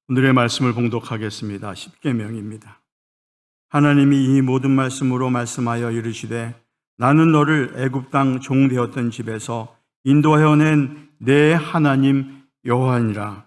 오늘의 말씀을 봉독하겠습니다. 십계명입니다. 하나님이 이 모든 말씀으로 말씀하여 이르시되 나는 너를 애굽 땅 종 되었던 집에서 인도하여 낸 내 하나님 여호와니라.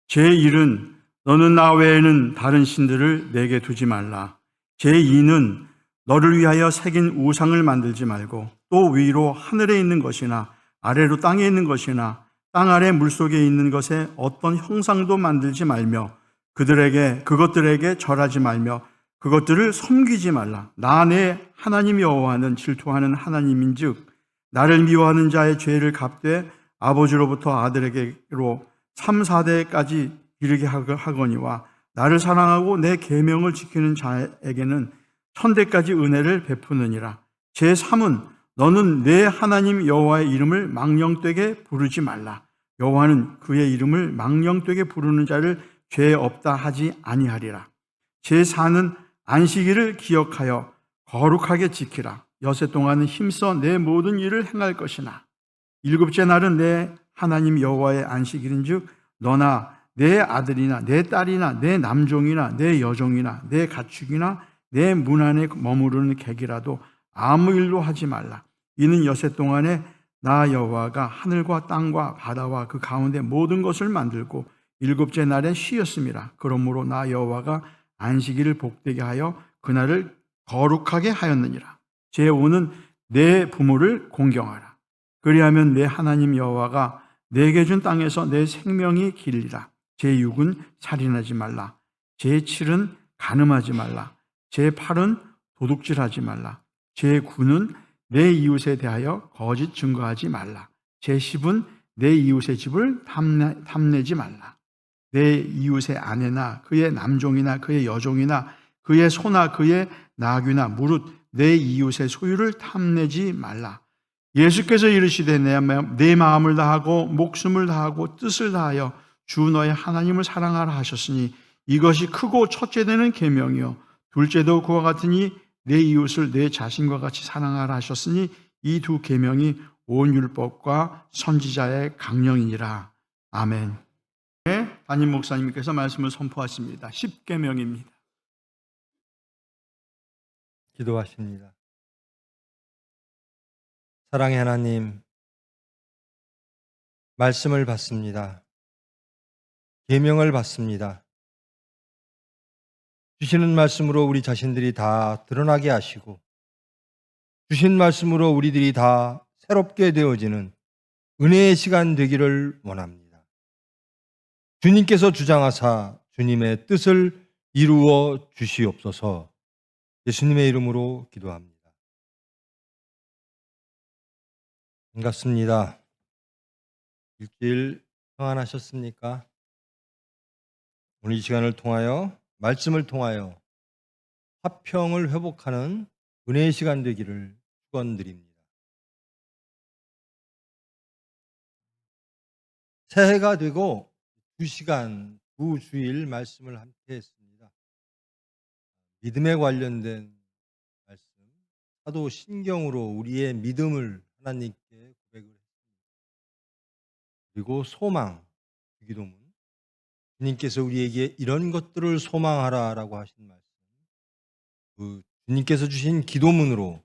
제1은 너는 나 외에는 다른 신들을 내게 두지 말라. 제2는 너를 위하여 새긴 우상을 만들지 말고 또 위로 하늘에 있는 것이나 아래로 땅에 있는 것이나 땅 아래 물속에 있는 것에 어떤 형상도 만들지 말며 그것들에게 절하지 말며 그것들을 섬기지 말라. 나 내 하나님 여호와는 질투하는 하나님인즉 나를 미워하는 자의 죄를 갚되 아버지로부터 아들에게로 3, 4대까지 이르게 하거니와 나를 사랑하고 내 계명을 지키는 자에게는 천대까지 은혜를 베푸느니라. 제3은 너는 내 하나님 여호와의 이름을 망령되게 부르지 말라. 여호와는 그의 이름을 망령되게 부르는 자를 죄 없다 하지 아니하리라. 제4는 안식일을 기억하여 거룩하게 지키라. 여섯 동안은 힘써 내 모든 일을 행할 것이나 일곱째 날은 내 하나님 여호와의 안식일인즉 너나 내 아들이나 내 딸이나 내 남종이나 내 여종이나 내 가축이나 내 문 안에 머무르는 객이라도 아무 일도 하지 말라. 이는 여섯 동안에 나 여호와가 하늘과 땅과 바다와 그 가운데 모든 것을 만들고 일곱째 날에 쉬었음이라. 그러므로 나 여호와가 안식일을 복되게 하여 그날을 거룩하게 하였느니라. 제5는 내 부모를 공경하라. 그리하면 내 하나님 여호와가 내게 준 땅에서 내 생명이 길리라. 제6은 살인하지 말라. 제7은 간음하지 말라. 제8은 도둑질하지 말라. 제9는 내 이웃에 대하여 거짓 증거하지 말라. 제10은 내 이웃의 집을 탐내지 말라. 내 이웃의 아내나 그의 남종이나 그의 여종이나 그의 소나 그의 나귀나 무릇 내 이웃의 소유를 탐내지 말라. 예수께서 이르시되 내 마음을 다하고 목숨을 다하고 뜻을 다하여 주 너의 하나님을 사랑하라 하셨으니 이것이 크고 첫째 되는 계명이요 둘째도 그와 같으니 내 이웃을 내 자신과 같이 사랑하라 하셨으니 이 두 계명이 온 율법과 선지자의 강령이니라. 아멘. 네, 담임 목사님께서 말씀을 선포하십니다. 십계명입니다. 기도하십니다. 사랑의 하나님, 말씀을 받습니다. 계명을 받습니다. 주시는 말씀으로 우리 자신들이 다 드러나게 하시고 주신 말씀으로 우리들이 다 새롭게 되어지는 은혜의 시간 되기를 원합니다. 주님께서 주장하사 주님의 뜻을 이루어 주시옵소서. 예수님의 이름으로 기도합니다. 반갑습니다. 일주일 평안하셨습니까? 오늘 이 시간을 통하여 말씀을 통하여 화평을 회복하는 은혜의 시간 되기를 축원드립니다. 새해가 되고 2시간, 2주일 말씀을 함께 했습니다. 믿음에 관련된 말씀, 사도 신경으로 우리의 믿음을 하나님께 고백을 했습니다. 그리고 소망, 주기도문, 주님께서 우리에게 이런 것들을 소망하라라고 하신 말씀, 그 주님께서 주신 기도문으로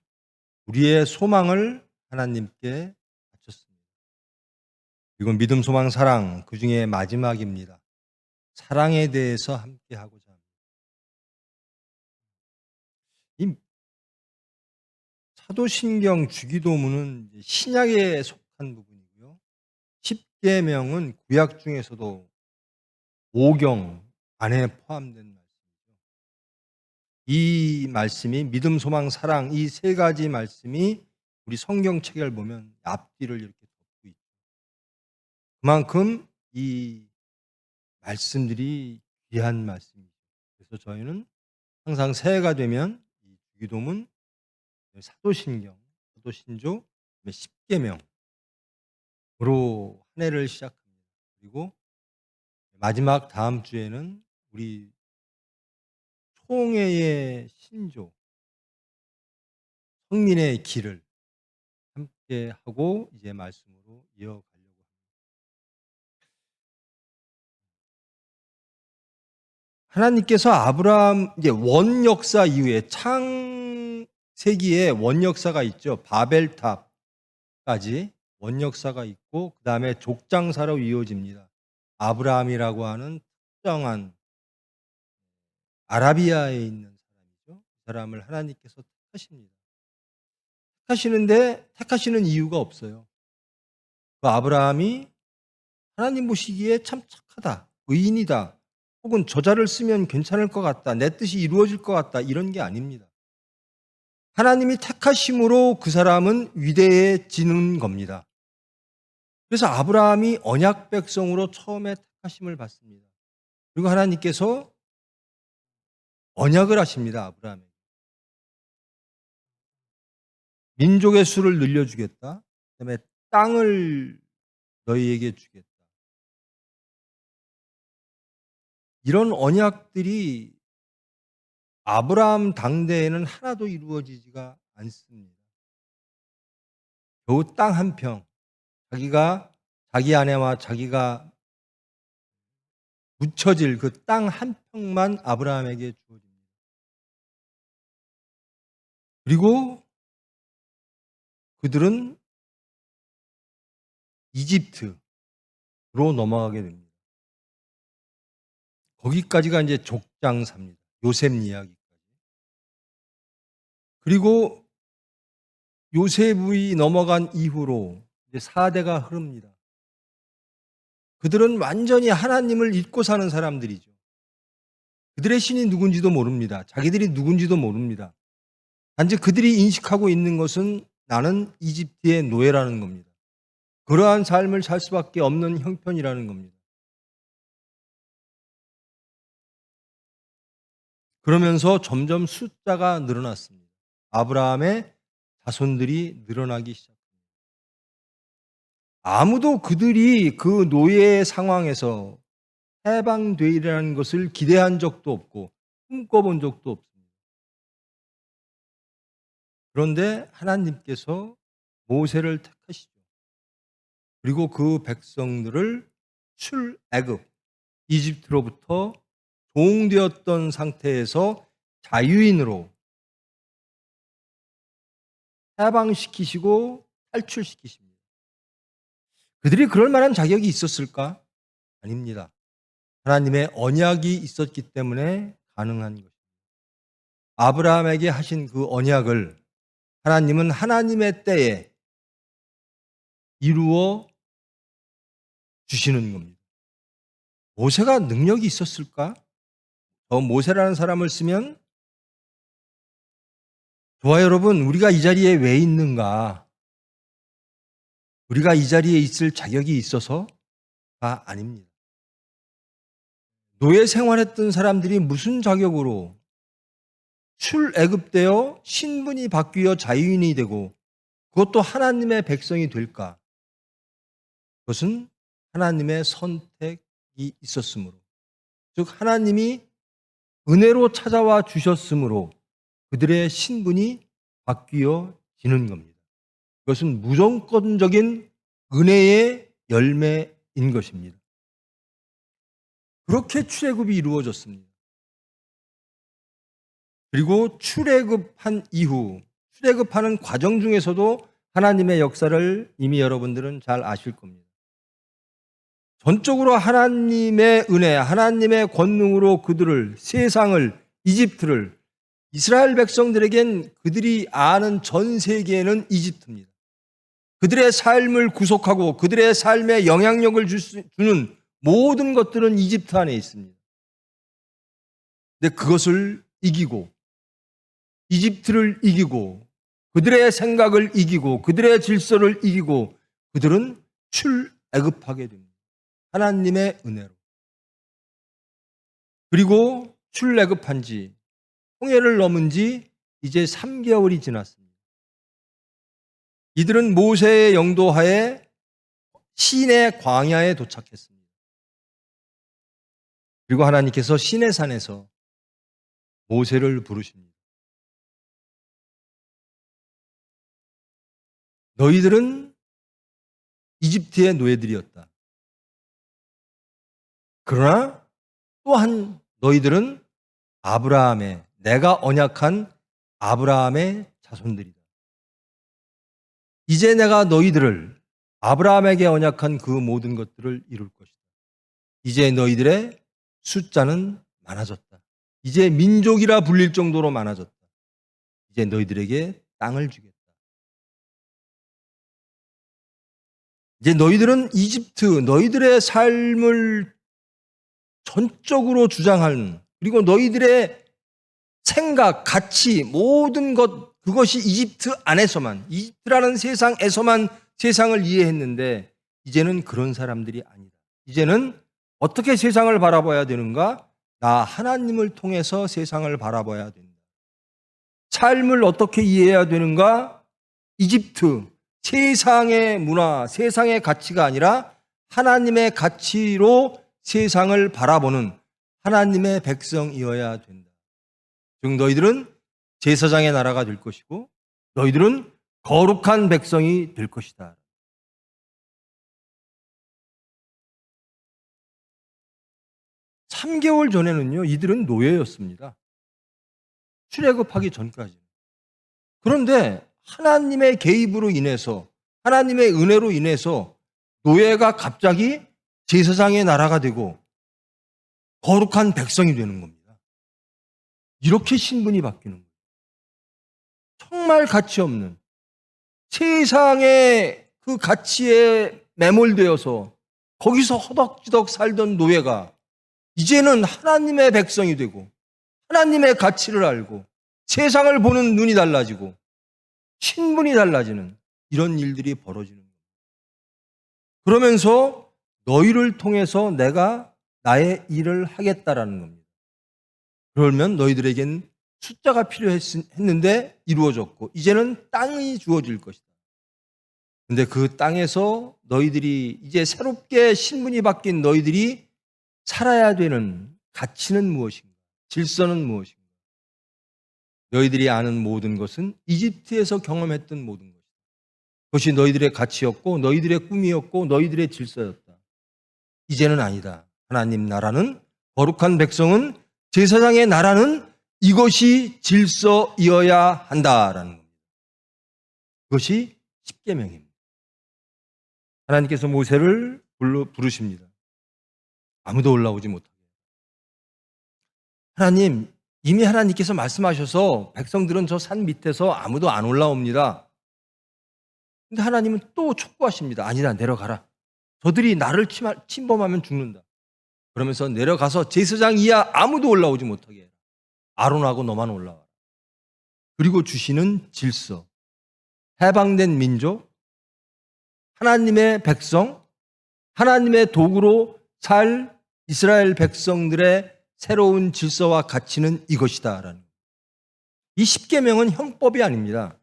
우리의 소망을 하나님께 바쳤습니다. 이건 믿음, 소망, 사랑 그 중에 마지막입니다. 사랑에 대해서 함께 하고자 합니다. 이 사도신경 주기도문은 신약에 속한 부분이고요. 십계명은 구약 중에서도 5경 안에 포함된 말씀이죠. 이 말씀이 믿음, 소망, 사랑 이 세 가지 말씀이 우리 성경책을 보면 앞뒤를 이렇게 덮고 있죠. 그만큼 이 말씀들이 귀한 말씀이죠. 그래서 저희는 항상 새해가 되면 이 주기도문, 사도신경, 사도신조, 십계명으로 한 해를 시작합니다. 그리고 마지막 다음 주에는 우리 총회의 신조, 성민의 길을 함께 하고 이제 말씀으로 이어가려고 합니다. 하나님께서 아브라함 이제 원 역사 이후에 창세기에 원 역사가 있죠. 바벨탑까지 원 역사가 있고 그다음에 족장사로 이어집니다. 아브라함이라고 하는 특정한 아라비아에 있는 사람이죠. 그 사람을 하나님께서 택하십니다. 택하시는 이유가 없어요. 그 아브라함이 하나님 보시기에 참 착하다, 의인이다, 혹은 저자를 쓰면 괜찮을 것 같다, 내 뜻이 이루어질 것 같다, 이런 게 아닙니다. 하나님이 택하심으로 그 사람은 위대해지는 겁니다. 그래서 아브라함이 언약 백성으로 처음에 택하심을 받습니다. 그리고 하나님께서 언약을 하십니다. 아브라함에게. 민족의 수를 늘려주겠다. 그다음에 땅을 너희에게 주겠다. 이런 언약들이 아브라함 당대에는 하나도 이루어지지가 않습니다. 겨우 땅 한 평, 자기 아내와 자기가 묻혀질 그 땅 한 평만 아브라함에게 주어집니다. 그리고 그들은 이집트로 넘어가게 됩니다. 거기까지가 이제 족장사입니다. 요셉 이야기까지. 그리고 요셉이 넘어간 이후로 이제 4대가 흐릅니다. 그들은 완전히 하나님을 잊고 사는 사람들이죠. 그들의 신이 누군지도 모릅니다. 자기들이 누군지도 모릅니다. 단지 그들이 인식하고 있는 것은 나는 이집트의 노예라는 겁니다. 그러한 삶을 살 수밖에 없는 형편이라는 겁니다. 그러면서 점점 숫자가 늘어났습니다. 아브라함의 자손들이 늘어나기 시작합니다. 아무도 그들이 그 노예의 상황에서 해방되리라는 것을 기대한 적도 없고 꿈꿔본 적도 없습니다. 그런데 하나님께서 모세를 택하시죠. 그리고 그 백성들을 출애굽, 이집트로부터 종되었던 상태에서 자유인으로 해방시키시고 탈출시키십니다. 그들이 그럴 만한 자격이 있었을까? 아닙니다. 하나님의 언약이 있었기 때문에 가능한 것입니다. 아브라함에게 하신 그 언약을 하나님은 하나님의 때에 이루어 주시는 겁니다. 모세가 능력이 있었을까? 모세라는 사람을 쓰면 좋아요, 여러분, 우리가 이 자리에 왜 있는가? 우리가 이 자리에 있을 자격이 있어서가 아닙니다. 노예 생활했던 사람들이 무슨 자격으로 출애굽되어 신분이 바뀌어 자유인이 되고 그것도 하나님의 백성이 될까? 그것은 하나님의 선택이 있었으므로, 즉 하나님이 은혜로 찾아와 주셨으므로 그들의 신분이 바뀌어지는 겁니다. 그것은 무조건적인 은혜의 열매인 것입니다. 그렇게 출애굽이 이루어졌습니다. 그리고 출애굽한 이후, 출애굽하는 과정 중에서도 하나님의 역사를 이미 여러분들은 잘 아실 겁니다. 전적으로 하나님의 은혜, 하나님의 권능으로 그들을, 세상을, 이집트를, 이스라엘 백성들에겐 그들이 아는 전 세계는 이집트입니다. 그들의 삶을 구속하고 그들의 삶에 영향력을 주는 모든 것들은 이집트 안에 있습니다. 근데 그것을 이기고, 이집트를 이기고, 그들의 생각을 이기고, 그들의 질서를 이기고, 그들은 출애굽하게 됩니다. 하나님의 은혜로. 그리고 출애굽한 지, 홍해를 넘은 지 이제 3개월이 지났습니다. 이들은 모세의 영도하에 시내 광야에 도착했습니다. 그리고 하나님께서 시내산에서 모세를 부르십니다. 너희들은 이집트의 노예들이었다. 그러나 또한 너희들은 아브라함의, 내가 언약한 아브라함의 자손들이다. 이제 내가 너희들을 아브라함에게 언약한 그 모든 것들을 이룰 것이다. 이제 너희들의 숫자는 많아졌다. 이제 민족이라 불릴 정도로 많아졌다. 이제 너희들에게 땅을 주겠다. 이제 너희들은 이집트, 너희들의 삶을 전적으로 주장하는, 그리고 너희들의 생각, 가치, 모든 것, 그것이 이집트 안에서만, 이집트라는 세상에서만 세상을 이해했는데, 이제는 그런 사람들이 아니다. 이제는 어떻게 세상을 바라봐야 되는가? 나 하나님을 통해서 세상을 바라봐야 된다. 삶을 어떻게 이해해야 되는가? 이집트, 세상의 문화, 세상의 가치가 아니라 하나님의 가치로 세상을 바라보는 하나님의 백성이어야 된다. 즉 너희들은 제사장의 나라가 될 것이고 너희들은 거룩한 백성이 될 것이다. 3개월 전에는요, 이들은 노예였습니다. 출애굽하기 전까지. 그런데 하나님의 개입으로 인해서, 하나님의 은혜로 인해서 노예가 갑자기 제사장의 나라가 되고 거룩한 백성이 되는 겁니다. 이렇게 신분이 바뀌는 거예요. 정말 가치 없는 세상의 그 가치에 매몰되어서 거기서 허덕지덕 살던 노예가 이제는 하나님의 백성이 되고 하나님의 가치를 알고 세상을 보는 눈이 달라지고 신분이 달라지는 이런 일들이 벌어지는 거예요. 그러면서 너희를 통해서 내가 나의 일을 하겠다라는 겁니다. 그러면 너희들에겐 숫자가 필요했는데 이루어졌고 이제는 땅이 주어질 것이다. 근데 그 땅에서 너희들이 이제 새롭게 신분이 바뀐 너희들이 살아야 되는 가치는 무엇인가? 질서는 무엇인가? 너희들이 아는 모든 것은 이집트에서 경험했던 모든 것이다. 그것이 너희들의 가치였고 너희들의 꿈이었고 너희들의 질서였다. 이제는 아니다. 하나님 나라는, 거룩한 백성은, 제사장의 나라는 이것이 질서이어야 한다라는 겁니다. 그것이 십계명입니다. 하나님께서 모세를 부르십니다. 아무도 올라오지 못하게. 하나님, 이미 하나님께서 말씀하셔서 백성들은 저 산 밑에서 아무도 안 올라옵니다. 근데 하나님은 또 촉구하십니다. 아니다, 내려가라. 저들이 나를 침범하면 죽는다. 그러면서 내려가서 제사장 이하 아무도 올라오지 못하게 해라. 아론하고 너만 올라와라. 그리고 주시는 질서, 해방된 민족, 하나님의 백성, 하나님의 도구로 살 이스라엘 백성들의 새로운 질서와 가치는 이것이다라는. 이 십계명은 형법이 아닙니다.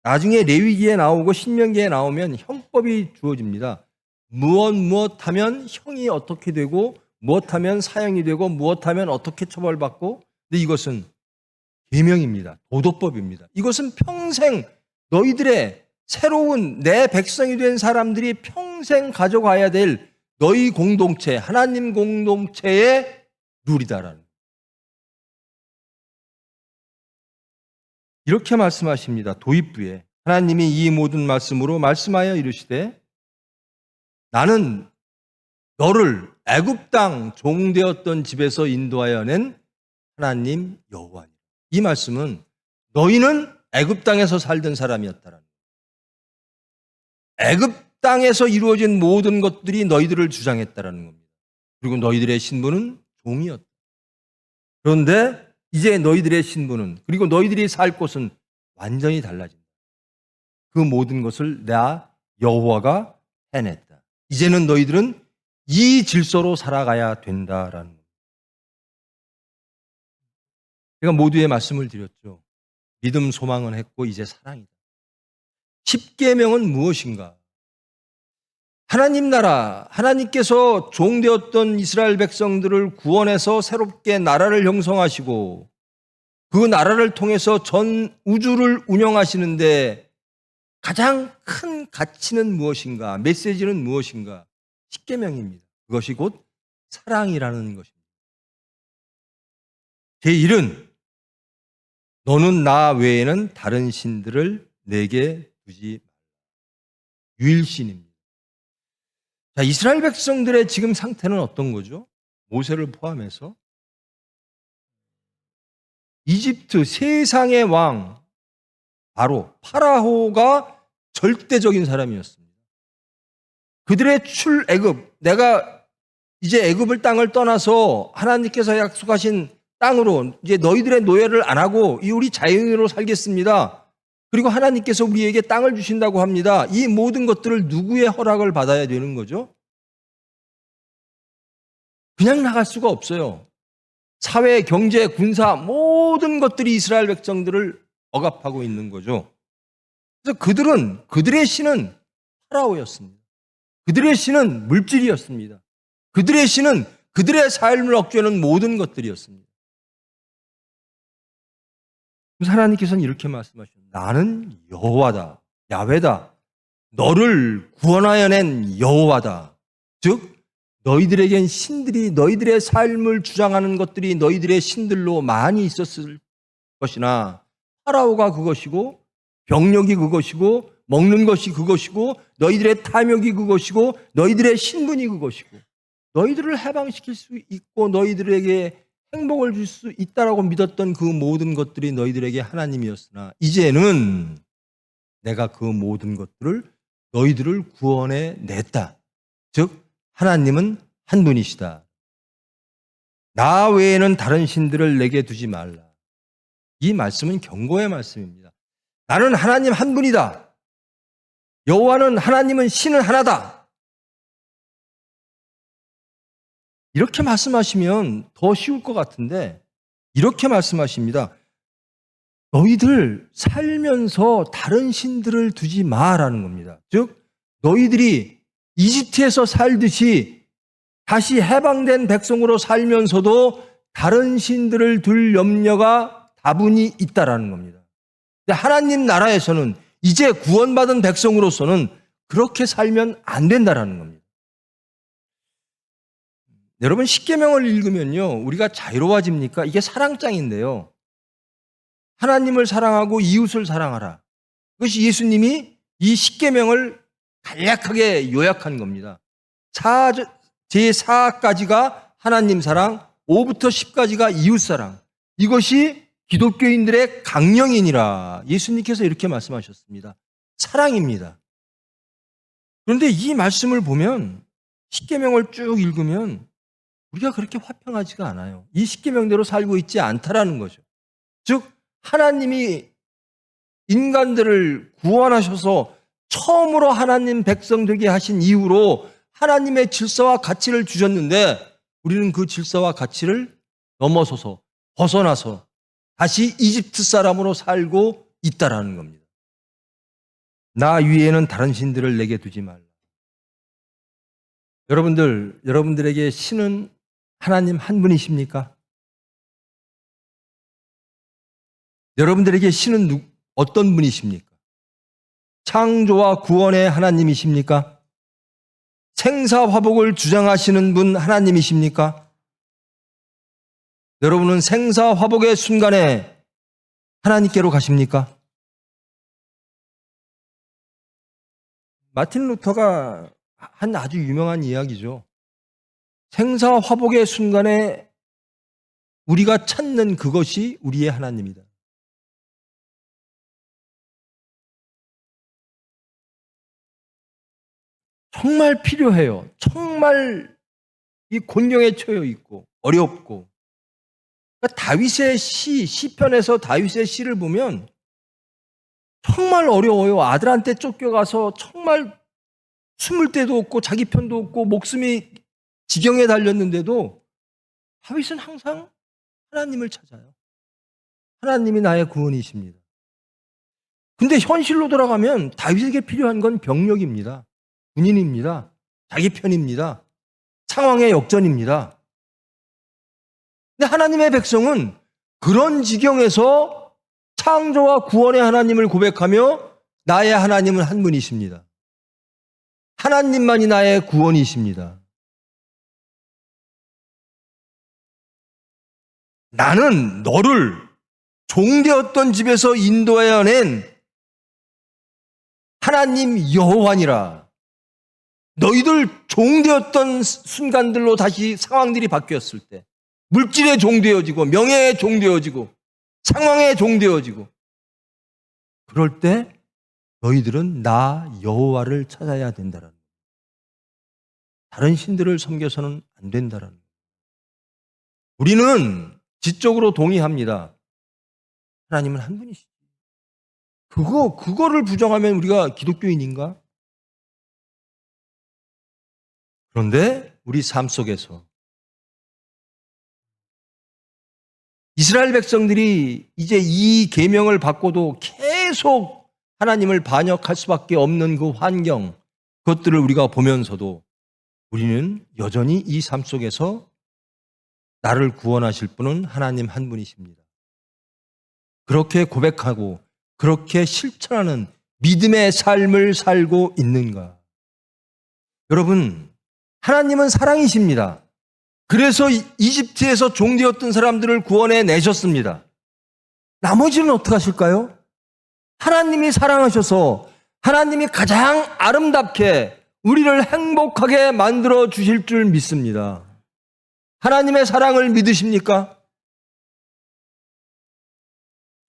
나중에 레위기에 나오고 신명기에 나오면 형법이 주어집니다. 무엇하면 형이 어떻게 되고 무엇하면 사형이 되고 무엇하면 어떻게 처벌받고. 근데 이것은 계명입니다. 도덕법입니다. 이것은 평생 너희들의 새로운 내 백성이 된 사람들이 평생 가져가야 될 너희 공동체, 하나님 공동체의 룰이다라는. 이렇게 말씀하십니다. 도입부에 하나님이 이 모든 말씀으로 말씀하여 이르시되 나는 너를 애굽 땅 종되었던 집에서 인도하여 낸 하나님 여호와니. 이 말씀은 너희는 애굽 땅에서 살던 사람이었다라는. 애굽 땅에서 이루어진 모든 것들이 너희들을 주장했다라는 겁니다. 그리고 너희들의 신분은 종이었다. 그런데 이제 너희들의 신분은, 그리고 너희들이 살 곳은 완전히 달라진다. 그 모든 것을 나 여호와가 해냈다. 이제는 너희들은 이 질서로 살아가야 된다라는 겁니다. 제가 모두의 말씀을 드렸죠. 믿음, 소망은 했고 이제 사랑이다. 십계명은 무엇인가? 하나님 나라, 하나님께서 종되었던 이스라엘 백성들을 구원해서 새롭게 나라를 형성하시고 그 나라를 통해서 전 우주를 운영하시는데 가장 큰 가치는 무엇인가? 메시지는 무엇인가? 십계명입니다. 그것이 곧 사랑이라는 것입니다. 제1은 너는 나 외에는 다른 신들을 내게 두지 말라. 유일신입니다. 자, 이스라엘 백성들의 지금 상태는 어떤 거죠? 모세를 포함해서 이집트 세상의 왕 바로 파라오가 절대적인 사람이었습니다. 그들의 출애굽, 내가 이제 애굽을 땅을 떠나서 하나님께서 약속하신 땅으로 이제 너희들의 노예를 안 하고 우리 자유인으로 살겠습니다. 그리고 하나님께서 우리에게 땅을 주신다고 합니다. 이 모든 것들을 누구의 허락을 받아야 되는 거죠? 그냥 나갈 수가 없어요. 사회, 경제, 군사 모든 것들이 이스라엘 백성들을 억압하고 있는 거죠. 그래서 그들의 신은 파라오였습니다. 그들의 신은 물질이었습니다. 그들의 신은 그들의 삶을 억제하는 모든 것들이었습니다. 그래서 하나님께서는 이렇게 말씀하십니다. 나는 여호와다, 야훼다. 너를 구원하여 낸 여호와다. 즉 너희들에겐 신들이 너희들의 삶을 주장하는 것들이 너희들의 신들로 많이 있었을 것이나 파라오가 그것이고 병력이 그것이고 먹는 것이 그것이고 너희들의 탐욕이 그것이고 너희들의 신분이 그것이고 너희들을 해방시킬 수 있고 너희들에게 행복을 줄 수 있다라고 믿었던 그 모든 것들이 너희들에게 하나님이었으나 이제는 내가 그 모든 것들을 너희들을 구원해 냈다. 즉 하나님은 한 분이시다. 나 외에는 다른 신들을 내게 두지 말라. 이 말씀은 경고의 말씀입니다. 나는 하나님 한 분이다. 여호와는 하나님은 신은 하나다. 이렇게 말씀하시면 더 쉬울 것 같은데 이렇게 말씀하십니다. 너희들 살면서 다른 신들을 두지 마라는 겁니다. 즉 너희들이 이집트에서 살듯이 다시 해방된 백성으로 살면서도 다른 신들을 둘 염려가 다분히 있다라는 겁니다. 근데 하나님 나라에서는 이제 구원받은 백성으로서는 그렇게 살면 안 된다라는 겁니다. 여러분 십계명을 읽으면요 우리가 자유로워집니까? 이게 사랑장인데요. 하나님을 사랑하고 이웃을 사랑하라. 그것이 예수님이 이 십계명을 간략하게 요약한 겁니다. 제4까지가 하나님 사랑, 5부터 10까지가 이웃 사랑. 이것이 기독교인들의 강령이니라. 예수님께서 이렇게 말씀하셨습니다. 사랑입니다. 그런데 이 말씀을 보면 십계명을 쭉 읽으면 우리가 그렇게 화평하지가 않아요. 이 십계명대로 살고 있지 않다라는 거죠. 즉 하나님이 인간들을 구원하셔서 처음으로 하나님 백성 되게 하신 이후로 하나님의 질서와 가치를 주셨는데 우리는 그 질서와 가치를 넘어서서 벗어나서 다시 이집트 사람으로 살고 있다라는 겁니다. 나 위에는 다른 신들을 내게 두지 말라. 여러분들에게 신은 하나님 한 분이십니까? 여러분들에게 신은 어떤 분이십니까? 창조와 구원의 하나님이십니까? 생사화복을 주장하시는 분 하나님이십니까? 여러분은 생사화복의 순간에 하나님께로 가십니까? 마틴 루터가 한 아주 유명한 이야기죠. 생사화복의 순간에 우리가 찾는 그것이 우리의 하나님이다. 정말 필요해요. 정말 이 곤경에 처해 있고 어렵고. 그러니까 다윗의 시편에서 다윗의 시를 보면 정말 어려워요. 아들한테 쫓겨가서 정말 숨을 데도 없고 자기 편도 없고 목숨이 지경에 달렸는데도 다윗은 항상 하나님을 찾아요. 하나님이 나의 구원이십니다. 근데 현실로 돌아가면 다윗에게 필요한 건 병력입니다. 군인입니다. 자기 편입니다. 상황의 역전입니다. 근데 하나님의 백성은 그런 지경에서 창조와 구원의 하나님을 고백하며 나의 하나님은 한 분이십니다. 하나님만이 나의 구원이십니다. 나는 너를 종되었던 집에서 인도하여 낸 하나님 여호와니라. 너희들 종되었던 순간들로 다시 상황들이 바뀌었을 때, 물질에 종되어지고 명예에 종되어지고 상황에 종되어지고, 그럴 때 너희들은 나 여호와를 찾아야 된다라는 거예요. 다른 신들을 섬겨서는 안 된다라는 거예요. 우리는 지적으로 동의합니다. 하나님은 한 분이시죠. 그거를 부정하면 우리가 기독교인인가? 그런데 우리 삶 속에서 이스라엘 백성들이 이제 이 계명을 받고도 계속 하나님을 반역할 수밖에 없는 그 환경, 그것들을 우리가 보면서도 우리는 여전히 이 삶 속에서 나를 구원하실 분은 하나님 한 분이십니다. 그렇게 고백하고 그렇게 실천하는 믿음의 삶을 살고 있는가? 여러분, 하나님은 사랑이십니다. 그래서 이집트에서 종되었던 사람들을 구원해 내셨습니다. 나머지는 어떻게 하실까요? 하나님이 사랑하셔서 하나님이 가장 아름답게 우리를 행복하게 만들어 주실 줄 믿습니다. 하나님의 사랑을 믿으십니까?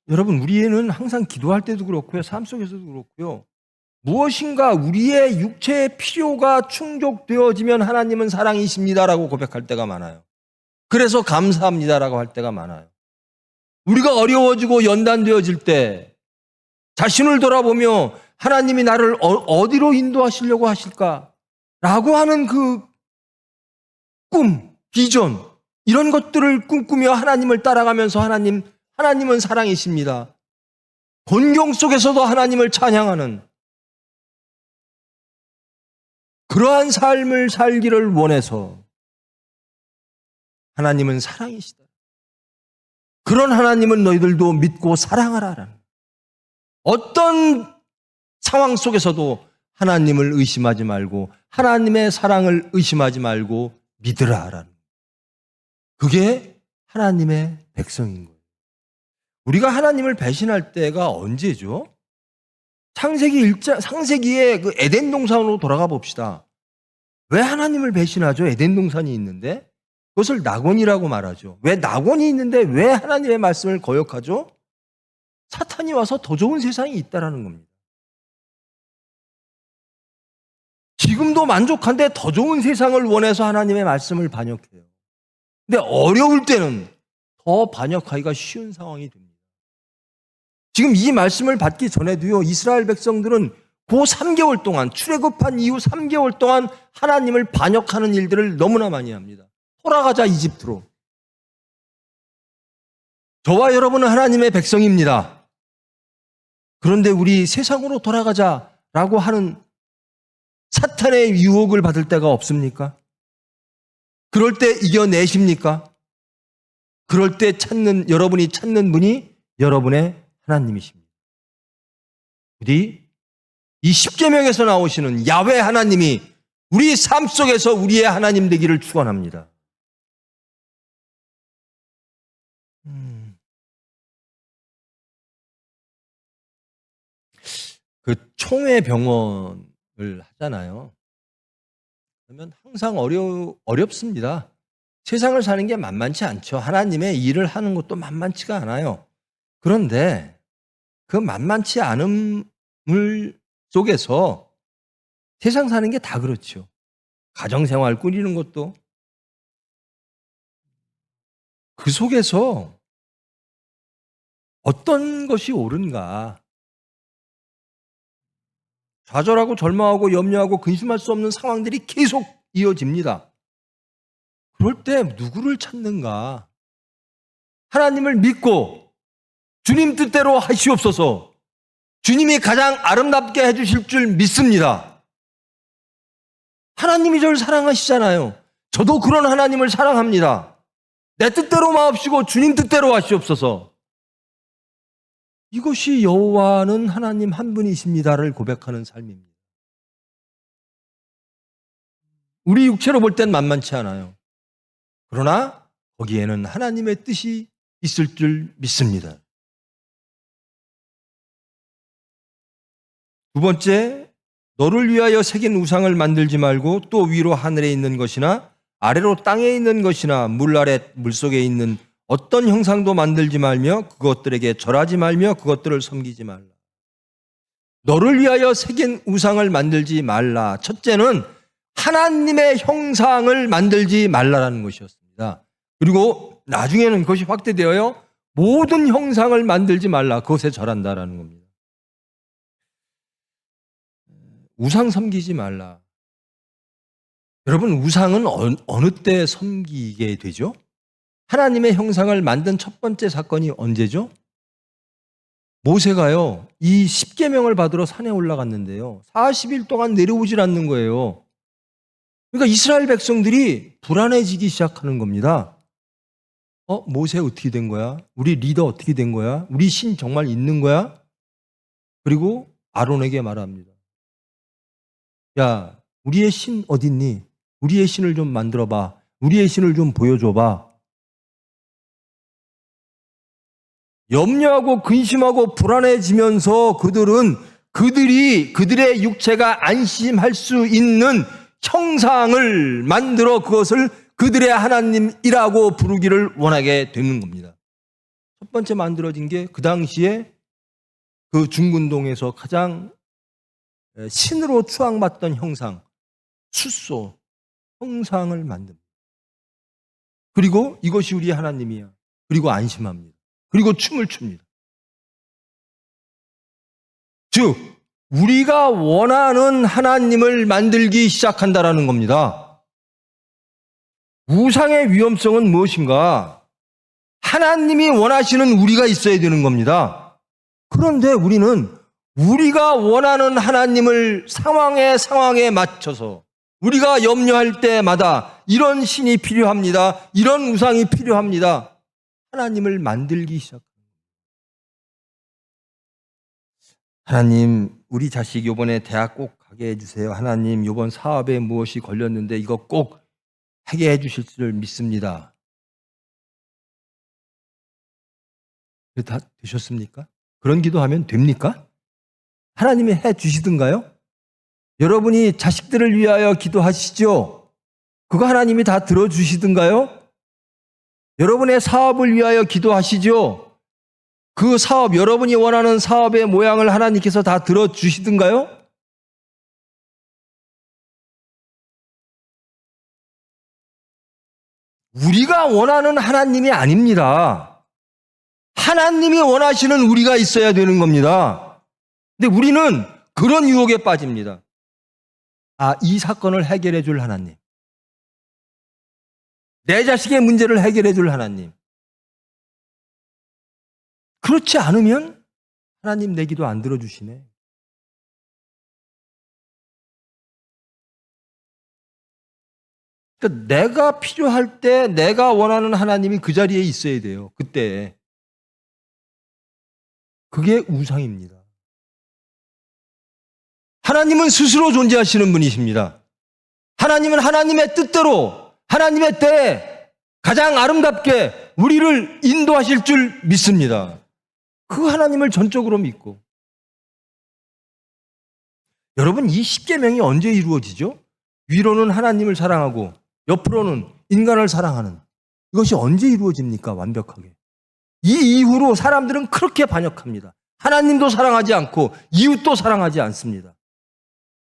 여러분, 우리는 항상 기도할 때도 그렇고요, 삶 속에서도 그렇고요, 무엇인가 우리의 육체의 필요가 충족되어지면 하나님은 사랑이십니다라고 고백할 때가 많아요. 그래서 감사합니다라고 할 때가 많아요. 우리가 어려워지고 연단되어질 때 자신을 돌아보며 하나님이 나를 어디로 인도하시려고 하실까라고 하는 그 꿈, 비전, 이런 것들을 꿈꾸며 하나님을 따라가면서 하나님은 사랑이십니다. 곤경 속에서도 하나님을 찬양하는 그러한 삶을 살기를 원해서 하나님은 사랑이시다. 그런 하나님은 너희들도 믿고 사랑하라라는, 어떤 상황 속에서도 하나님을 의심하지 말고 하나님의 사랑을 의심하지 말고 믿으라라는, 그게 하나님의 백성인 거예요. 우리가 하나님을 배신할 때가 언제죠? 창세기의 그 에덴 동산으로 돌아가 봅시다. 왜 하나님을 배신하죠? 에덴 동산이 있는데 그것을 낙원이라고 말하죠. 왜 낙원이 있는데 왜 하나님의 말씀을 거역하죠? 사탄이 와서 더 좋은 세상이 있다라는 겁니다. 지금도 만족한데 더 좋은 세상을 원해서 하나님의 말씀을 반역해요. 근데 어려울 때는 더 반역하기가 쉬운 상황이 됩니다. 지금 이 말씀을 받기 전에도요, 이스라엘 백성들은 그 3개월 동안, 출애굽한 이후 3개월 동안 하나님을 반역하는 일들을 너무나 많이 합니다. 돌아가자 이집트로. 저와 여러분은 하나님의 백성입니다. 그런데 우리 세상으로 돌아가자라고 하는 사탄의 유혹을 받을 때가 없습니까? 그럴 때 이겨내십니까? 그럴 때 여러분이 찾는 분이 여러분의 하나님이십니다. 부디 이 십계명에서 나오시는 야훼 하나님이 우리 삶 속에서 우리의 하나님 되기를 축원합니다. 그 총회 병원을 하잖아요. 그러면 항상 어렵습니다. 세상을 사는 게 만만치 않죠. 하나님의 일을 하는 것도 만만치가 않아요. 그런데 그 만만치 않음을 속에서 세상 사는 게 다 그렇죠. 가정생활 꾸리는 것도 그 속에서 어떤 것이 옳은가, 좌절하고 절망하고 염려하고 근심할 수 없는 상황들이 계속 이어집니다. 그럴 때 누구를 찾는가? 하나님을 믿고 주님 뜻대로 하시옵소서. 주님이 가장 아름답게 해주실 줄 믿습니다. 하나님이 저를 사랑하시잖아요. 저도 그런 하나님을 사랑합니다. 내 뜻대로 마옵시고 주님 뜻대로 하시옵소서. 이것이 여호와는 하나님 한 분이십니다를 고백하는 삶입니다. 우리 육체로 볼 땐 만만치 않아요. 그러나 거기에는 하나님의 뜻이 있을 줄 믿습니다. 두 번째, 너를 위하여 새긴 우상을 만들지 말고 또 위로 하늘에 있는 것이나 아래로 땅에 있는 것이나 물 아래 물속에 있는 어떤 형상도 만들지 말며 그것들에게 절하지 말며 그것들을 섬기지 말라. 너를 위하여 새긴 우상을 만들지 말라. 첫째는 하나님의 형상을 만들지 말라라는 것이었습니다. 그리고 나중에는 그것이 확대되어요. 모든 형상을 만들지 말라. 그것에 절한다라는 겁니다. 우상 섬기지 말라. 여러분, 우상은 어느 때 섬기게 되죠? 하나님의 형상을 만든 첫 번째 사건이 언제죠? 모세가요, 이 10계명을 받으러 산에 올라갔는데요. 40일 동안 내려오질 않는 거예요. 그러니까 이스라엘 백성들이 불안해지기 시작하는 겁니다. 모세 어떻게 된 거야? 우리 리더 어떻게 된 거야? 우리 신 정말 있는 거야? 그리고 아론에게 말합니다. 야, 우리의 신 어딨니? 우리의 신을 좀 만들어봐. 우리의 신을 좀 보여줘봐. 염려하고 근심하고 불안해지면서 그들의 육체가 안심할 수 있는 형상을 만들어 그것을 그들의 하나님이라고 부르기를 원하게 되는 겁니다. 첫 번째 만들어진 게 그 당시에 그 중근동에서 가장 신으로 추앙받던 형상, 숫소, 형상을 만듭니다. 그리고 이것이 우리 하나님이야. 그리고 안심합니다. 그리고 춤을 춥니다. 즉, 우리가 원하는 하나님을 만들기 시작한다라는 겁니다. 우상의 위험성은 무엇인가? 하나님이 원하시는 우리가 있어야 되는 겁니다. 그런데 우리는 우리가 원하는 하나님을 상황에 맞춰서 우리가 염려할 때마다 이런 신이 필요합니다. 이런 우상이 필요합니다. 하나님을 만들기 시작합니다. 하나님, 우리 자식 이번에 대학 꼭 가게 해주세요. 하나님, 이번 사업에 무엇이 걸렸는데 이거 꼭 하게 해주실 줄 믿습니다. 다 되셨습니까? 그런 기도하면 됩니까? 하나님이 해주시든가요? 여러분이 자식들을 위하여 기도하시죠? 그거 하나님이 다 들어주시든가요? 여러분의 사업을 위하여 기도하시죠? 그 사업, 여러분이 원하는 사업의 모양을 하나님께서 다 들어주시든가요? 우리가 원하는 하나님이 아닙니다. 하나님이 원하시는 우리가 있어야 되는 겁니다. 근데 우리는 그런 유혹에 빠집니다. 이 사건을 해결해 줄 하나님. 내 자식의 문제를 해결해 줄 하나님. 그렇지 않으면 하나님 내 기도 안 들어주시네. 그러니까 내가 필요할 때 내가 원하는 하나님이 그 자리에 있어야 돼요. 그때. 그게 우상입니다. 하나님은 스스로 존재하시는 분이십니다. 하나님은 하나님의 뜻대로 하나님의 때에 가장 아름답게 우리를 인도하실 줄 믿습니다. 그 하나님을 전적으로 믿고. 여러분, 이 10계명이 언제 이루어지죠? 위로는 하나님을 사랑하고 옆으로는 인간을 사랑하는, 이것이 언제 이루어집니까? 완벽하게. 이 이후로 사람들은 그렇게 반역합니다. 하나님도 사랑하지 않고 이웃도 사랑하지 않습니다.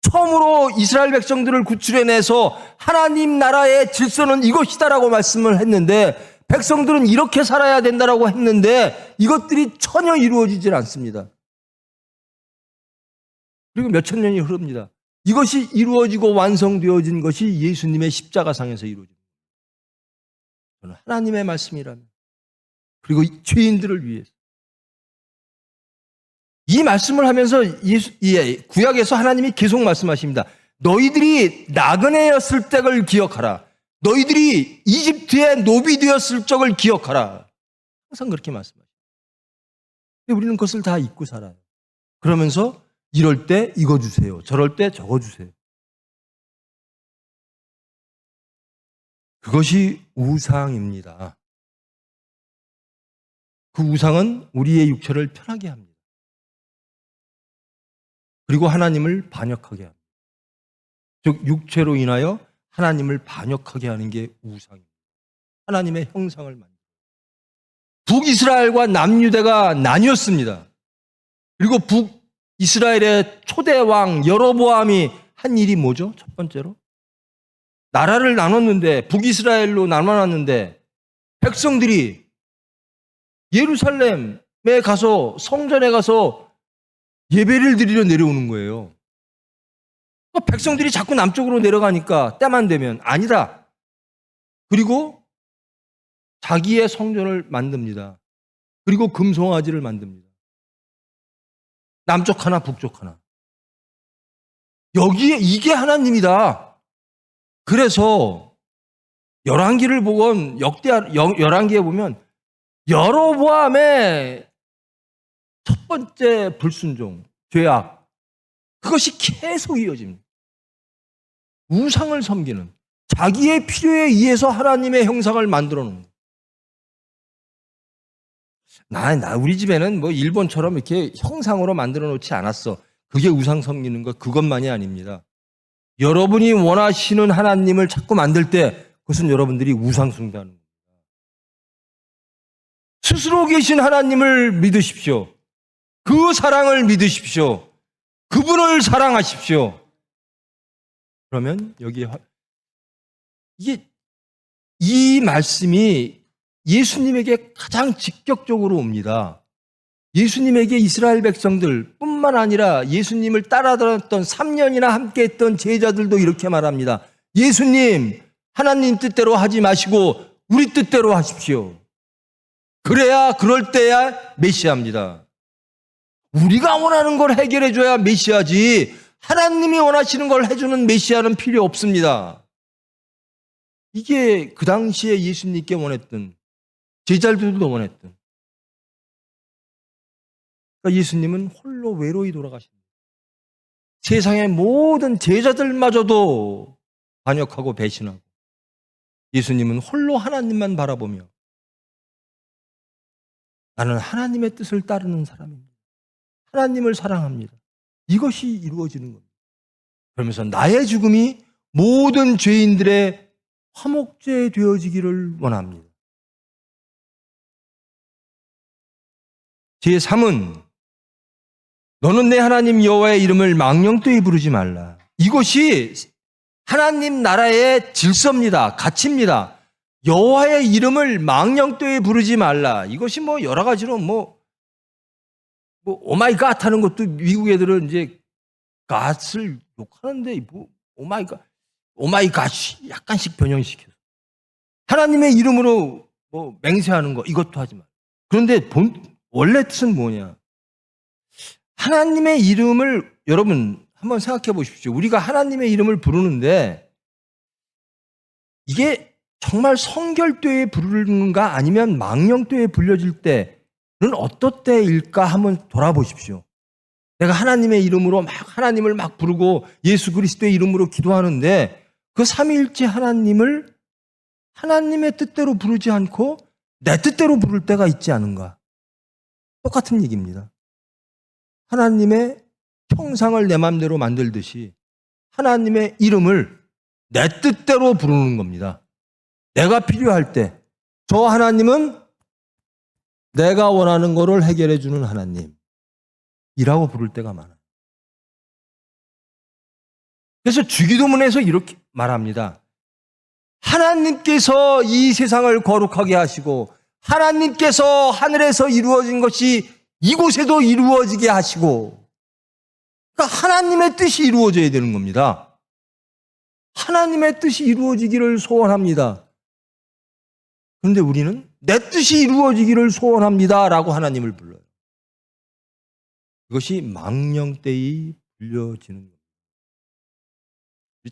처음으로 이스라엘 백성들을 구출해내서 하나님 나라의 질서는 이것이다라고 말씀을 했는데 백성들은 이렇게 살아야 된다라고 했는데 이것들이 전혀 이루어지질 않습니다. 그리고 몇천 년이 흐릅니다. 이것이 이루어지고 완성되어진 것이 예수님의 십자가상에서 이루어집니다. 저는 하나님의 말씀이라면, 그리고 죄인들을 위해서. 이 말씀을 하면서 구약에서 하나님이 계속 말씀하십니다. 너희들이 나그네였을 때를 기억하라. 너희들이 이집트의 노비 되었을 적을 기억하라. 항상 그렇게 말씀하십니다. 근데 우리는 그것을 다 잊고 살아요. 그러면서 이럴 때 이거 주세요. 저럴 때 저거 주세요. 그것이 우상입니다. 그 우상은 우리의 육체를 편하게 합니다. 그리고 하나님을 반역하게 합니다. 즉 육체로 인하여 하나님을 반역하게 하는 게 우상입니다. 하나님의 형상을 만들어요. 북이스라엘과 남유대가 나뉘었습니다. 그리고 북이스라엘의 초대 왕 여로보암이 한 일이 뭐죠? 첫 번째로 나라를 나눴는데, 북이스라엘로 나눠놨는데 백성들이 예루살렘에 가서, 성전에 가서 예배를 드리러 내려오는 거예요. 백성들이 자꾸 남쪽으로 내려가니까 때만 되면 아니다. 그리고 자기의 성전을 만듭니다. 그리고 금송아지를 만듭니다. 남쪽 하나, 북쪽 하나. 여기에 이게 하나님이다. 그래서 열왕기를 보건 열왕기에 보면 여로보암의 첫 번째 불순종, 죄악, 그것이 계속 이어집니다. 우상을 섬기는, 자기의 필요에 의해서 하나님의 형상을 만들어 놓는 거예요. 우리 집에는 뭐 일본처럼 이렇게 형상으로 만들어 놓지 않았어. 그게 우상 섬기는 것, 그것만이 아닙니다. 여러분이 원하시는 하나님을 자꾸 만들 때 그것은 여러분들이 우상 숭배하는 겁니다. 스스로 계신 하나님을 믿으십시오. 그 사랑을 믿으십시오. 그분을 사랑하십시오. 그러면 이게 이 말씀이 예수님에게 가장 직접적으로 옵니다. 예수님에게 이스라엘 백성들 뿐만 아니라 예수님을 따라다녔던 3년이나 함께했던 제자들도 이렇게 말합니다. 예수님, 하나님 뜻대로 하지 마시고 우리 뜻대로 하십시오. 그래야, 그럴 때야 메시아입니다. 우리가 원하는 걸 해결해 줘야 메시아지, 하나님이 원하시는 걸 해주는 메시아는 필요 없습니다. 이게 그 당시에 예수님께 원했던, 제자들도 원했던. 그러니까 예수님은 홀로 외로이 돌아가십니다. 세상의 모든 제자들마저도 반역하고 배신하고, 예수님은 홀로 하나님만 바라보며 나는 하나님의 뜻을 따르는 사람입니다. 하나님을 사랑합니다. 이것이 이루어지는 겁니다. 그러면서 나의 죽음이 모든 죄인들의 화목제 되어지기를 원합니다. 제3은 너는 내 하나님 여호와의 이름을 망령되이 부르지 말라. 이것이 하나님 나라의 질서입니다. 가치입니다. 여호와의 이름을 망령되이 부르지 말라. 이것이 뭐 여러 가지로 오마이갓 하는 것도 미국 애들은 이제 갓을 욕하는데 오마이갓이 약간씩 변형시켜서 하나님의 이름으로 맹세하는 거 이것도 하지 마. 그런데 원래 뜻은 뭐냐? 하나님의 이름을 여러분 한번 생각해 보십시오. 우리가 하나님의 이름을 부르는데 이게 정말 성결되에 부르는가 아니면 망령되에 불려질 때는 어떨 때일까 한번 돌아보십시오. 내가 하나님의 이름으로 하나님을 부르고 예수 그리스도의 이름으로 기도하는데 그 삼위일체 하나님을 하나님의 뜻대로 부르지 않고 내 뜻대로 부를 때가 있지 않은가? 똑같은 얘기입니다. 하나님의 형상을 내 마음대로 만들듯이 하나님의 이름을 내 뜻대로 부르는 겁니다. 내가 필요할 때 저 하나님은 내가 원하는 거를 해결해 주는 하나님이라고 부를 때가 많아요. 그래서 주기도문에서 이렇게 말합니다. 하나님께서 이 세상을 거룩하게 하시고 하나님께서 하늘에서 이루어진 것이 이곳에도 이루어지게 하시고, 그러니까 하나님의 뜻이 이루어져야 되는 겁니다. 하나님의 뜻이 이루어지기를 소원합니다. 그런데 우리는 내 뜻이 이루어지기를 소원합니다라고 하나님을 불러요. 그것이 망령되이 불려지는 겁니다.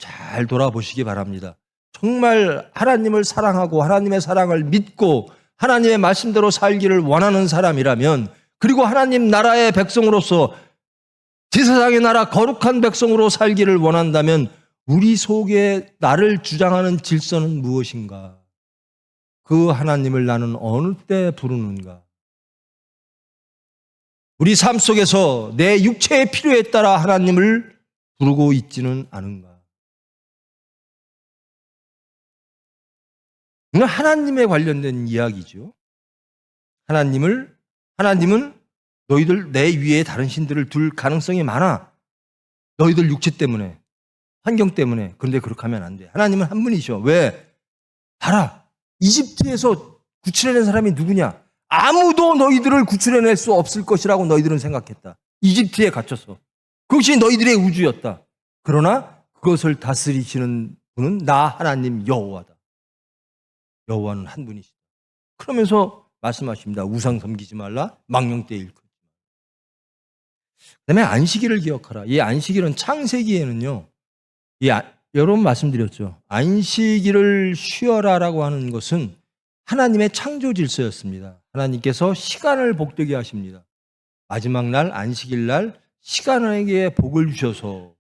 잘 돌아보시기 바랍니다. 정말 하나님을 사랑하고 하나님의 사랑을 믿고 하나님의 말씀대로 살기를 원하는 사람이라면, 그리고 하나님 나라의 백성으로서 제사장의 나라 거룩한 백성으로 살기를 원한다면 우리 속에 나를 주장하는 질서는 무엇인가? 그 하나님을 나는 어느 때 부르는가? 우리 삶 속에서 내 육체의 필요에 따라 하나님을 부르고 있지는 않은가? 이건 하나님에 관련된 이야기죠. 하나님은 너희들 내 위에 다른 신들을 둘 가능성이 많아. 너희들 육체 때문에, 환경 때문에. 그런데 그렇게 하면 안 돼. 하나님은 한 분이셔. 왜? 봐라. 이집트에서 구출해낸 사람이 누구냐? 아무도 너희들을 구출해낼 수 없을 것이라고 너희들은 생각했다. 이집트에 갇혀서. 그것이 너희들의 우주였다. 그러나 그것을 다스리시는 분은 나 하나님 여호와다. 여호와는 한 분이시다. 그러면서 말씀하십니다. 우상 섬기지 말라. 망령되이 일컫지 말라. 그다음에 안식일을 기억하라. 이 안식일은 창세기에는요. 여러 번 말씀드렸죠. 안식일을 쉬어라라고 하는 것은 하나님의 창조 질서였습니다. 하나님께서 시간을 복되게 하십니다. 마지막 날 안식일 날 시간에게 복을 주셔서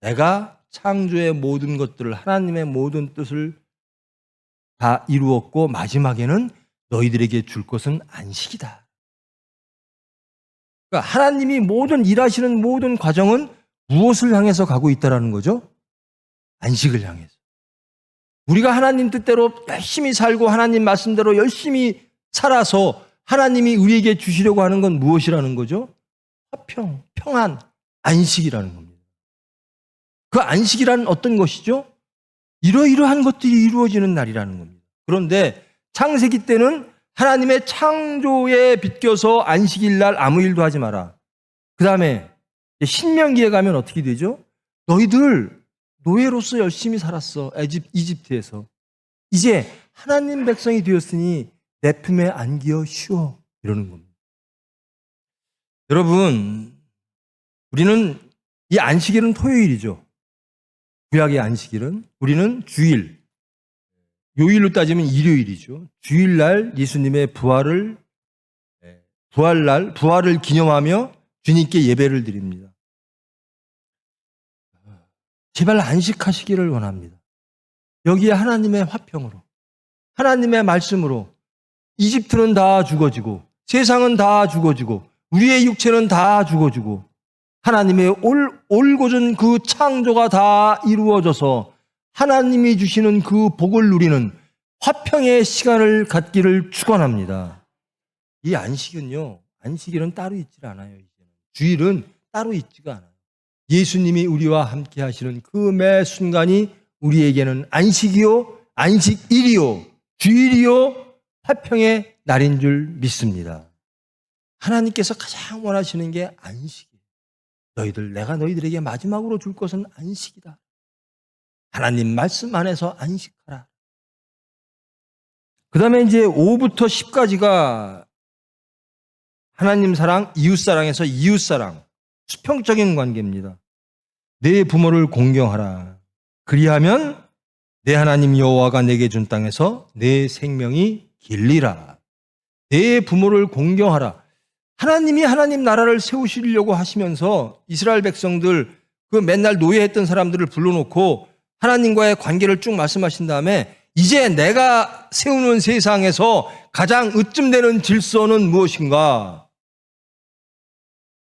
내가 창조의 모든 것들을 하나님의 모든 뜻을 다 이루었고 마지막에는 너희들에게 줄 것은 안식이다. 그러니까 하나님이 모든 일하시는 모든 과정은 무엇을 향해서 가고 있다라는 거죠? 안식을 향해서. 우리가 하나님 뜻대로 열심히 살고 하나님 말씀대로 열심히 살아서 하나님이 우리에게 주시려고 하는 건 무엇이라는 거죠? 화평, 평안, 안식이라는 겁니다. 그 안식이란 어떤 것이죠? 이러이러한 것들이 이루어지는 날이라는 겁니다. 그런데 창세기 때는 하나님의 창조에 비껴서 안식일 날 아무 일도 하지 마라. 그 다음에 신명기에 가면 어떻게 되죠? 너희들 노예로서 열심히 살았어. 이집트에서. 이제 하나님 백성이 되었으니 내 품에 안기어 쉬어. 이러는 겁니다. 여러분, 우리는 이 안식일은 토요일이죠. 구약의 안식일은 우리는 주일, 요일로 따지면 일요일이죠. 주일날 예수님의 부활을 기념하며 주님께 예배를 드립니다. 제발 안식하시기를 원합니다. 여기에 하나님의 화평으로, 하나님의 말씀으로 이집트는 다 죽어지고 세상은 다 죽어지고 우리의 육체는 다 죽어지고 하나님의 올곧은 그 창조가 다 이루어져서 하나님이 주시는 그 복을 누리는 화평의 시간을 갖기를 축원합니다. 이 안식일은 따로 있질 않아요. 주일은 따로 있지가 않아요. 예수님이 우리와 함께 하시는 그 매 순간이 우리에게는 안식이요, 안식일이요, 주일이요, 화평의 날인 줄 믿습니다. 하나님께서 가장 원하시는 게 안식이에요. 내가 너희들에게 마지막으로 줄 것은 안식이다. 하나님 말씀 안에서 안식하라. 그 다음에 이제 5부터 10까지가 하나님 사랑, 이웃 사랑에서 이웃 사랑, 수평적인 관계입니다. 내 부모를 공경하라. 그리하면 내 하나님 여호와가 내게 준 땅에서 내 생명이 길리라. 내 부모를 공경하라. 하나님이 하나님 나라를 세우시려고 하시면서 이스라엘 백성들, 그 맨날 노예했던 사람들을 불러놓고 하나님과의 관계를 쭉 말씀하신 다음에 이제 내가 세우는 세상에서 가장 으뜸되는 질서는 무엇인가?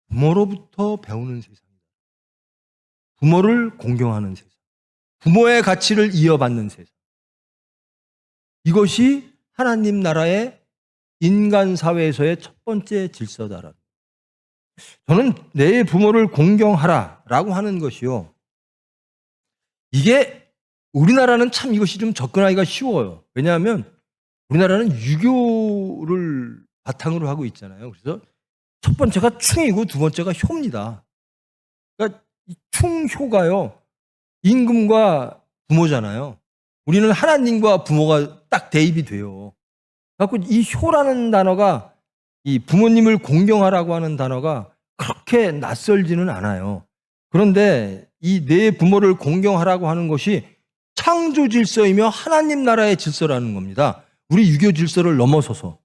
부모로부터 배우는 세상이다. 부모를 공경하는 세상. 부모의 가치를 이어받는 세상. 이것이 하나님 나라의 인간 사회에서의 첫 번째 질서다라는. 저는 내 부모를 공경하라라고 하는 것이요. 이게 우리나라는 참 이것이 좀 접근하기가 쉬워요. 왜냐하면 우리나라는 유교를 바탕으로 하고 있잖아요. 그래서 첫 번째가 충이고 두 번째가 효입니다. 그러니까 이 충효가요. 임금과 부모잖아요. 우리는 하나님과 부모가 딱 대입이 돼요. 그래서 이 효라는 단어가 이 부모님을 공경하라고 하는 단어가 그렇게 낯설지는 않아요. 그런데 이 내 부모를 공경하라고 하는 것이 창조 질서이며 하나님 나라의 질서라는 겁니다. 우리 유교 질서를 넘어서서.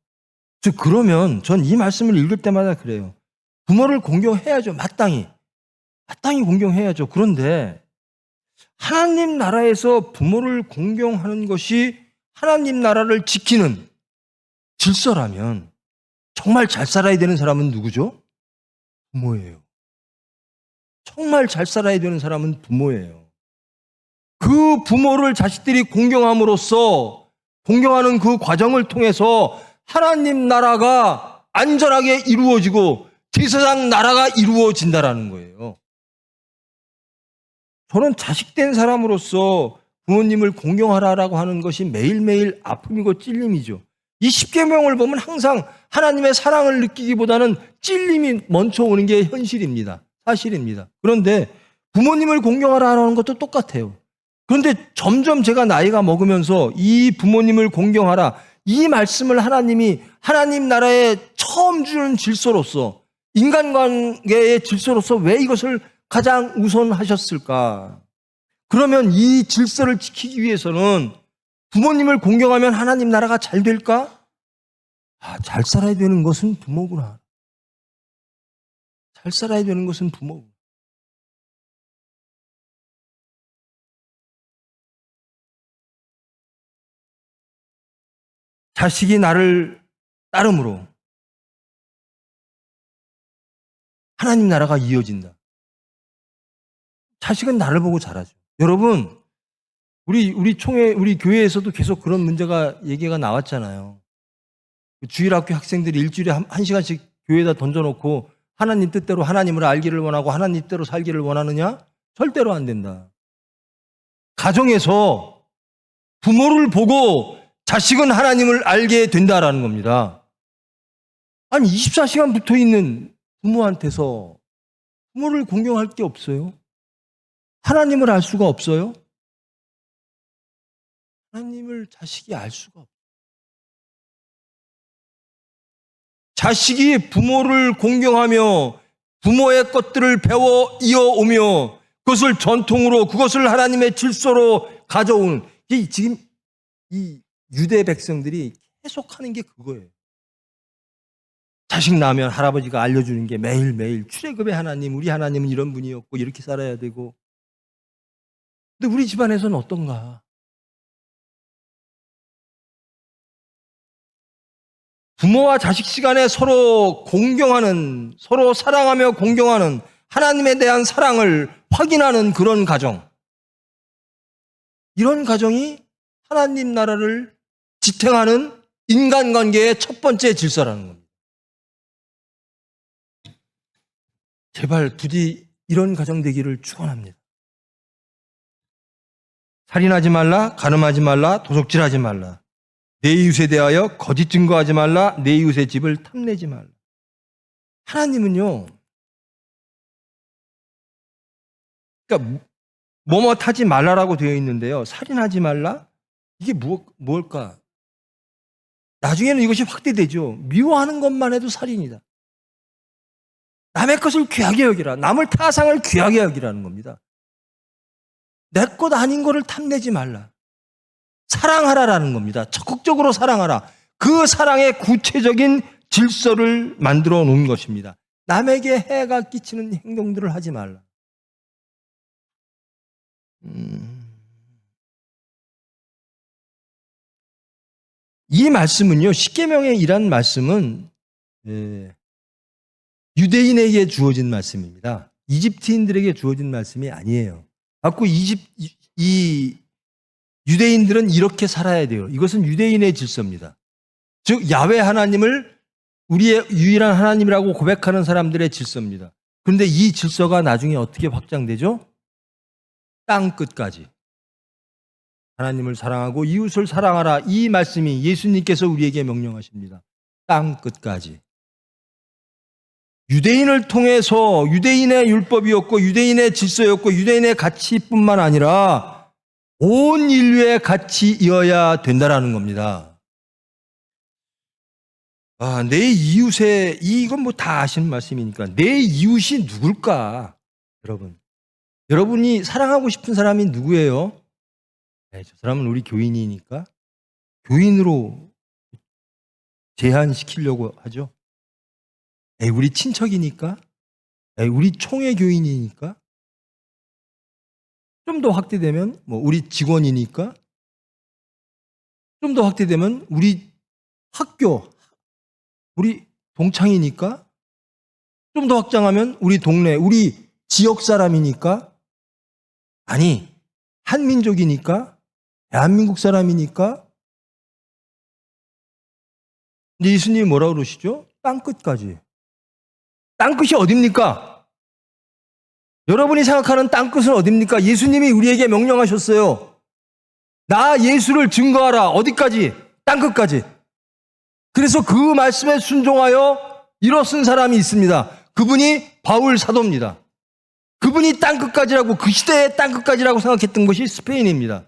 즉 그러면 전 이 말씀을 읽을 때마다 그래요. 부모를 공경해야죠. 마땅히 공경해야죠. 그런데 하나님 나라에서 부모를 공경하는 것이 하나님 나라를 지키는 질서라면 정말 잘 살아야 되는 사람은 누구죠? 부모예요. 정말 잘 살아야 되는 사람은 부모예요. 그 부모를 자식들이 공경함으로써 공경하는 그 과정을 통해서 하나님 나라가 안전하게 이루어지고 제사장 나라가 이루어진다라는 거예요. 저는 자식된 사람으로서 부모님을 공경하라라고 하는 것이 매일매일 아픔이고 찔림이죠. 이 십계명을 보면 항상 하나님의 사랑을 느끼기보다는 찔림이 먼저 오는 게 현실입니다. 사실입니다. 그런데 부모님을 공경하라는 것도 똑같아요. 그런데 점점 제가 나이가 먹으면서 이 부모님을 공경하라, 이 말씀을 하나님이 하나님 나라에 처음 주는 질서로서, 인간관계의 질서로서 왜 이것을 가장 우선하셨을까? 그러면 이 질서를 지키기 위해서는 부모님을 공경하면 하나님 나라가 잘 될까? 잘 살아야 되는 것은 부모구나. 잘 살아야 되는 것은 부모구나. 자식이 나를 따름으로 하나님 나라가 이어진다. 자식은 나를 보고 자라죠. 여러분, 우리 교회에서도 계속 그런 문제가 얘기가 나왔잖아요. 주일학교 학생들이 일주일에 한 시간씩 교회에다 던져놓고 하나님 뜻대로 하나님을 알기를 원하고 하나님 뜻대로 살기를 원하느냐? 절대로 안 된다. 가정에서 부모를 보고 자식은 하나님을 알게 된다라는 겁니다. 아니 24시간 붙어있는 부모한테서 부모를 공경할 게 없어요? 하나님을 알 수가 없어요? 하나님을 자식이 알 수가 없어요. 자식이 부모를 공경하며 부모의 것들을 배워 이어오며 그것을 전통으로, 그것을 하나님의 질서로 가져오는, 지금 이 유대 백성들이 계속하는 게 그거예요. 자식 낳으면 할아버지가 알려주는 게 매일매일 출애굽의 하나님, 우리 하나님은 이런 분이었고 이렇게 살아야 되고. 근데 우리 집안에서는 어떤가? 부모와 자식 시간에 서로 공경하는, 서로 사랑하며 공경하는, 하나님에 대한 사랑을 확인하는 그런 가정. 이런 가정이 하나님 나라를 지탱하는 인간관계의 첫 번째 질서라는 겁니다. 제발 부디 이런 가정 되기를 축원합니다. 살인하지 말라, 간음하지 말라, 도적질하지 말라. 내 이웃에 대하여 거짓 증거하지 말라, 내 이웃의 집을 탐내지 말라. 하나님은요, 그러니까 뭐뭐 하지 말라라고 되어 있는데요, 살인하지 말라? 이게 뭘까? 나중에는 이것이 확대되죠. 미워하는 것만 해도 살인이다. 남의 것을 귀하게 여기라. 남을 타상을 귀하게 여기라는 겁니다. 내 것 아닌 거를 탐내지 말라. 사랑하라라는 겁니다. 적극적으로 사랑하라. 그 사랑의 구체적인 질서를 만들어 놓은 것입니다. 남에게 해가 끼치는 행동들을 하지 말라. 이 말씀은요, 십계명의 이란 말씀은 유대인에게 주어진 말씀입니다. 이집트인들에게 주어진 말씀이 아니에요. 갖고 이 유대인들은 이렇게 살아야 돼요. 이것은 유대인의 질서입니다. 즉 야훼 하나님을 우리의 유일한 하나님이라고 고백하는 사람들의 질서입니다. 그런데 이 질서가 나중에 어떻게 확장되죠? 땅 끝까지. 하나님을 사랑하고 이웃을 사랑하라. 이 말씀이 예수님께서 우리에게 명령하십니다. 땅 끝까지. 유대인을 통해서 유대인의 율법이었고 유대인의 질서였고 유대인의 가치뿐만 아니라 온 인류의 가치이어야 된다라는 겁니다. 내 이웃의, 이건 뭐 다 아시는 말씀이니까 내 이웃이 누굴까? 여러분이 사랑하고 싶은 사람이 누구예요? 저 사람은 우리 교인이니까 교인으로 제한시키려고 하죠. 우리 친척이니까, 우리 총회 교인이니까, 좀 더 확대되면 뭐 우리 직원이니까, 좀 더 확대되면 우리 학교, 우리 동창이니까, 좀 더 확장하면 우리 동네, 우리 지역 사람이니까? 아니, 한민족이니까? 대한민국 사람이니까? 근데 예수님이 뭐라고 그러시죠? 땅끝까지. 땅끝이 어딥니까? 여러분이 생각하는 땅끝은 어딥니까? 예수님이 우리에게 명령하셨어요. 나 예수를 증거하라. 어디까지? 땅끝까지. 그래서 그 말씀에 순종하여 일어선 사람이 있습니다. 그분이 바울 사도입니다. 그분이 땅끝까지라고, 그 시대의 땅끝까지라고 생각했던 것이 스페인입니다.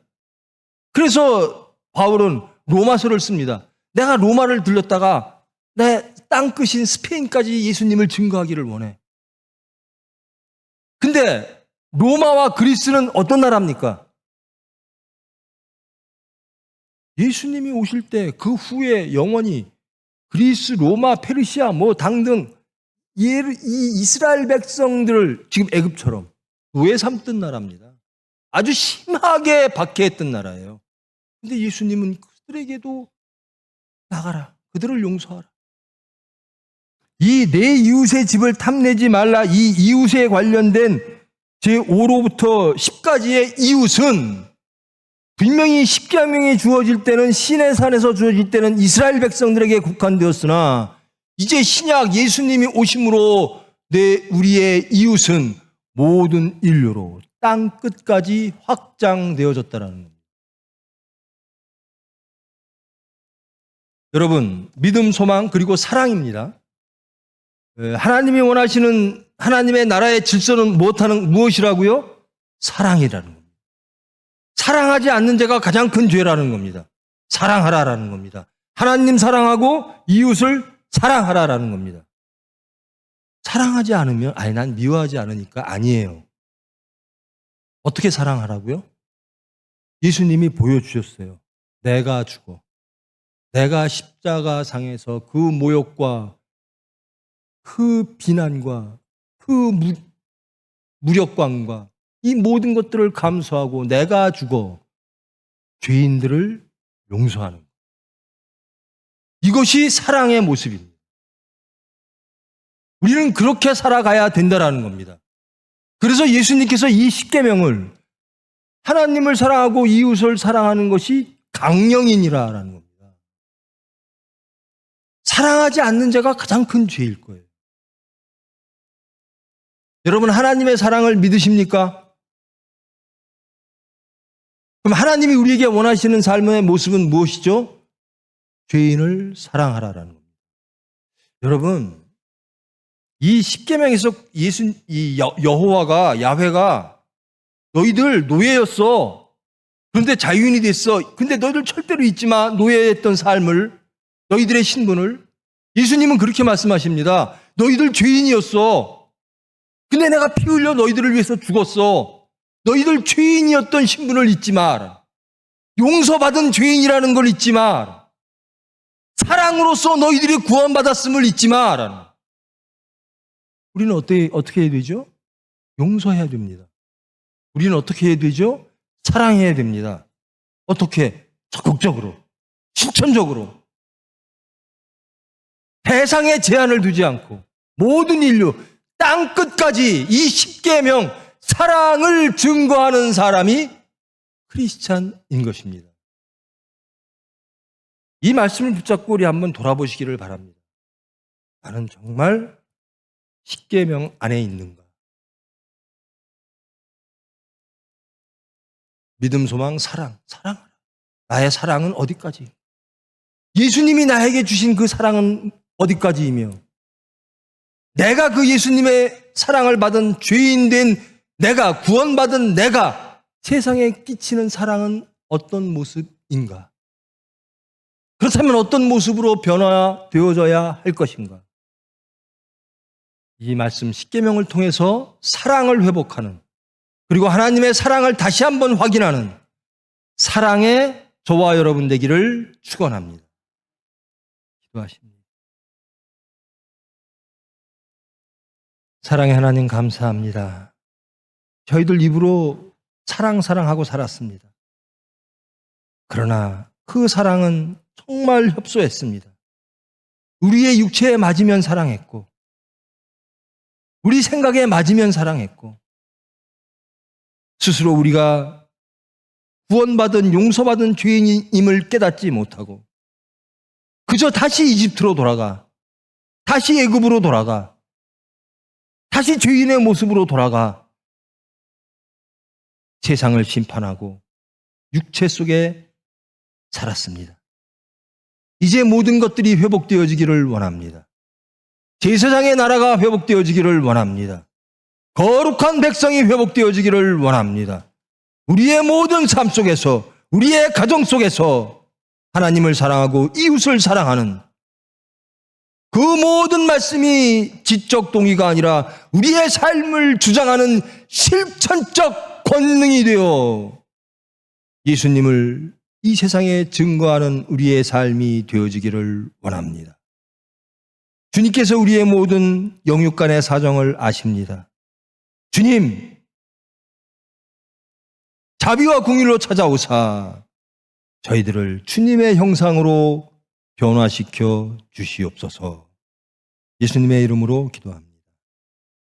그래서 바울은 로마서를 씁니다. 내가 로마를 들렸다가 내 땅끝인 스페인까지 예수님을 증거하기를 원해. 근데 로마와 그리스는 어떤 나라입니까? 예수님이 오실 때 그 후에 영원히 그리스, 로마, 페르시아 뭐 당등 이 이스라엘 백성들을 지금 애굽처럼 노예 삼던 나라입니다. 아주 심하게 박해했던 나라예요. 근데 예수님은 그들에게도 나가라. 그들을 용서하라. 이 내 이웃의 집을 탐내지 말라. 이 이웃에 관련된 제5로부터 10까지의 이웃은 분명히 십계명이 주어질 때는 시내산에서 주어질 때는 이스라엘 백성들에게 국한되었으나 이제 신약 예수님이 오심으로 우리의 이웃은 모든 인류로 땅 끝까지 확장되어졌다는 겁니다. 여러분, 믿음, 소망 그리고 사랑입니다. 하나님이 원하시는 하나님의 나라의 질서는 무엇이라고요? 사랑이라는 겁니다. 사랑하지 않는 죄가 가장 큰 죄라는 겁니다. 사랑하라라는 겁니다. 하나님 사랑하고 이웃을 사랑하라라는 겁니다. 사랑하지 않으면 난 미워하지 않으니까 아니에요. 어떻게 사랑하라고요? 예수님이 보여주셨어요. 내가 죽어. 내가 십자가상에서 그 모욕과 그 비난과 그 무력감과 이 모든 것들을 감수하고 내가 죽어 죄인들을 용서하는 것. 이것이 사랑의 모습입니다. 우리는 그렇게 살아가야 된다는 겁니다. 그래서 예수님께서 이 십계명을 하나님을 사랑하고 이웃을 사랑하는 것이 강령이니라라는 겁니다. 사랑하지 않는 자가 가장 큰 죄일 거예요. 여러분, 하나님의 사랑을 믿으십니까? 그럼 하나님이 우리에게 원하시는 삶의 모습은 무엇이죠? 죄인을 사랑하라라는 겁니다. 여러분, 이 십계명에서 여호와가 야훼가 너희들 노예였어. 그런데 자유인이 됐어. 근데 너희들 절대로 잊지 마. 노예했던 삶을, 너희들의 신분을. 예수님은 그렇게 말씀하십니다. 너희들 죄인이었어. 근데 내가 피 흘려 너희들을 위해서 죽었어. 너희들 죄인이었던 신분을 잊지 마라. 용서받은 죄인이라는 걸 잊지 마라. 사랑으로서 너희들이 구원받았음을 잊지 마라. 우리는 어떻게 해야 되죠? 용서해야 됩니다. 우리는 어떻게 해야 되죠? 사랑해야 됩니다. 어떻게? 적극적으로, 실천적으로. 대상에 제한을 두지 않고 모든 인류, 땅 끝까지 이 십계명 사랑을 증거하는 사람이 크리스찬인 것입니다. 이 말씀을 붙잡고 우리 한번 돌아보시기를 바랍니다. 나는 정말 십계명 안에 있는가? 믿음, 소망, 사랑하라. 나의 사랑은 어디까지? 예수님이 나에게 주신 그 사랑은 어디까지이며 내가 그 예수님의 사랑을 받은 죄인 된 내가, 구원받은 내가 세상에 끼치는 사랑은 어떤 모습인가? 그렇다면 어떤 모습으로 변화되어져야 할 것인가? 이 말씀 십계명을 통해서 사랑을 회복하는, 그리고 하나님의 사랑을 다시 한번 확인하는 사랑의 저와 여러분 되기를 축원합니다. 기도하십니다. 사랑의 하나님 감사합니다. 저희들 입으로 사랑하고 살았습니다. 그러나 그 사랑은 정말 협소했습니다. 우리의 육체에 맞으면 사랑했고 우리 생각에 맞으면 사랑했고, 스스로 우리가 구원받은 용서받은 죄인임을 깨닫지 못하고 그저 다시 이집트로 돌아가, 다시 애굽으로 돌아가, 다시 죄인의 모습으로 돌아가 세상을 심판하고 육체 속에 살았습니다. 이제 모든 것들이 회복되어지기를 원합니다. 제사장의 나라가 회복되어지기를 원합니다. 거룩한 백성이 회복되어지기를 원합니다. 우리의 모든 삶 속에서, 우리의 가정 속에서 하나님을 사랑하고 이웃을 사랑하는 그 모든 말씀이 지적 동의가 아니라 우리의 삶을 주장하는 실천적 권능이 되어 예수님을 이 세상에 증거하는 우리의 삶이 되어지기를 원합니다. 주님께서 우리의 모든 영육간의 사정을 아십니다. 주님, 자비와 공의로 찾아오사 저희들을 주님의 형상으로 변화시켜 주시옵소서. 예수님의 이름으로 기도합니다.